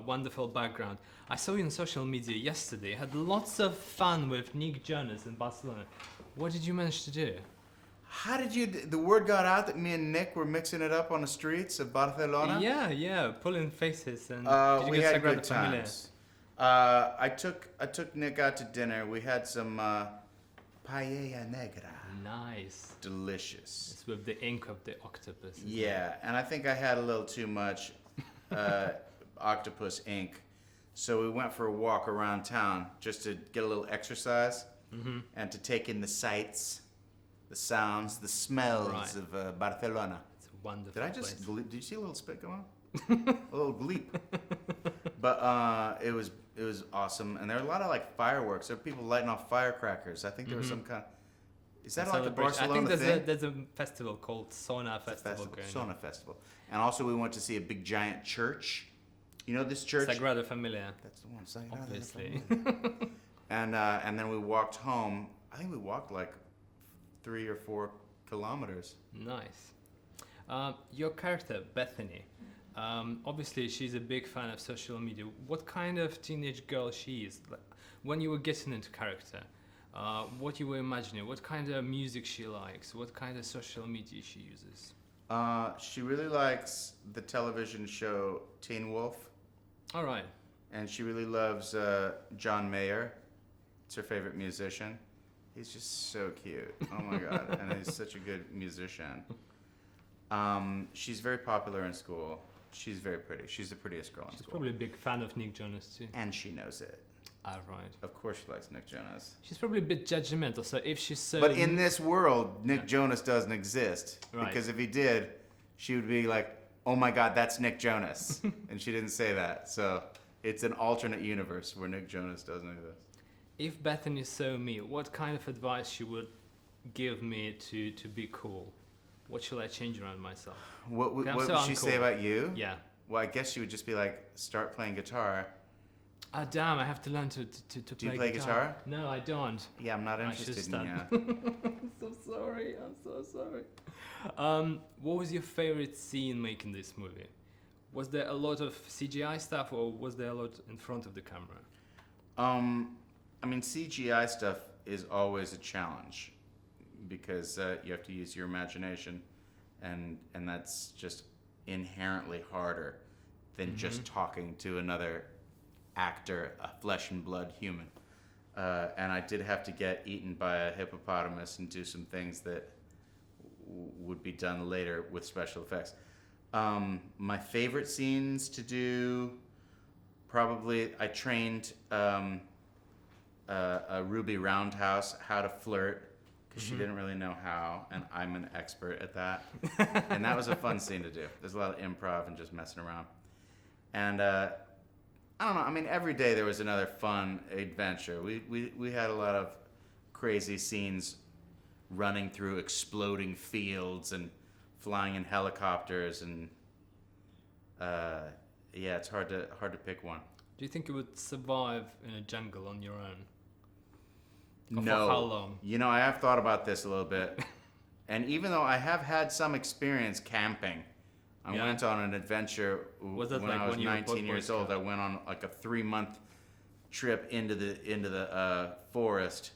wonderful background. I saw you on social media yesterday. Had lots of fun with Nick Jonas in Barcelona. What did you manage to do? How did you? The word got out that me and Nick were mixing it up on the streets of Barcelona. Yeah, pulling faces and did you We get had Sagrada good Familia? times. I took Nick out to dinner. We had some paella negra. Nice. Delicious. It's with the ink of the octopus. Yeah, and I think I had a little too much octopus ink, so we went for a walk around town just to get a little exercise and to take in the sights, the sounds, the smells of Barcelona. It's a wonderful Did I just place. did you see a little spit go on? A little bleep. But it was awesome, and there were a lot of like fireworks. There were people lighting off firecrackers. I think there was some kind. Is that like the Barcelona I think thing? there's a festival called Sauna Festival going on. Sauna Festival. And also we went to see a big giant church. You know this church? Sagrada Familia. That's the one. Sagrada Obviously. Familia. And then we walked home. I think we walked like 3 or 4 kilometers. Nice. Your character, Bethany, obviously she's a big fan of social media. What kind of teenage girl she is? Like, when you were getting into character, what you were imagining, what kind of music she likes, what kind of social media she uses? She really likes the television show Teen Wolf. All right. And she really loves John Mayer. It's her favorite musician. He's just so cute. Oh my God. And he's such a good musician. She's very popular in school. She's very pretty. She's the prettiest girl in She's school. probably a big fan of Nick Jonas too. And she knows it. Ah, right. Of course she likes Nick Jonas. She's probably a bit judgmental, so if she's so... But in this world, Nick Jonas doesn't exist. Right. Because if he did, she would be like, oh my God, that's Nick Jonas. And she didn't say that. So it's an alternate universe where Nick Jonas doesn't exist. If Bethany saw me, what kind of advice she would give me to be cool? What should I change around myself? What would so she say uncool. about you? Yeah. Well, I guess she would just be like, start playing guitar. Ah, damn, I have to learn to Do you play guitar? No, I don't. Yeah, I'm not I should interested in start. you. I'm so sorry. I'm so sorry. What was your favorite scene making this movie? Was there a lot of CGI stuff, or was there a lot in front of the camera? I mean, CGI stuff is always a challenge because you have to use your imagination, and that's just inherently harder than just talking to another actor, a flesh and blood human. And I did have to get eaten by a hippopotamus and do some things that would be done later with special effects. My favorite scenes to do, probably I trained a Ruby Roundhouse how to flirt because she didn't really know how, and I'm an expert at that. And that was a fun scene to do. There's a lot of improv and just messing around. And I don't know. I mean, every day there was another fun adventure. We had a lot of crazy scenes running through exploding fields and flying in helicopters, and yeah, it's hard to pick one. Do you think you would survive in a jungle on your own? Or No. For how long? You know, I have thought about this a little bit, and even though I have had some experience camping, I went on an adventure Was that when like I was when you were 19 years old. I went on like a 3-month trip into the forest.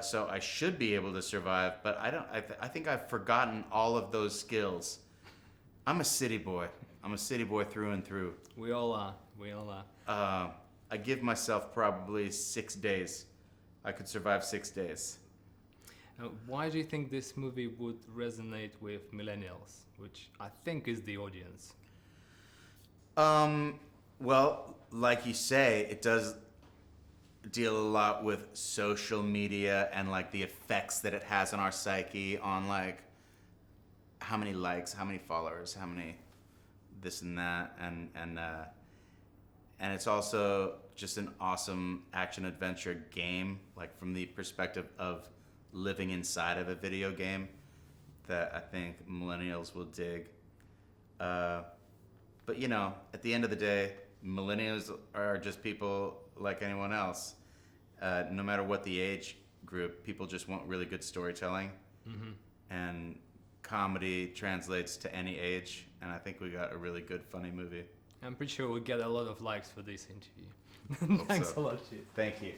So I should be able to survive, but I don't. I think I've forgotten all of those skills. I'm a city boy. I'm a city boy through and through. We all are. I give myself probably 6 days. I could survive 6 days. Why do you think this movie would resonate with millennials, which I think is the audience? Well, like you say, it does deal a lot with social media and like the effects that it has on our psyche, on like how many likes, how many followers, how many this and that, and it's also just an awesome action adventure game, like from the perspective of living inside of a video game, that I think millennials will dig. But you know, at the end of the day, millennials are just people like anyone else. No matter what the age group, people just want really good storytelling. And comedy translates to any age, and I think we got a really good, funny movie. I'm pretty sure we'll get a lot of likes for this interview. Hope Thanks so. a lot, Chief. Thank you.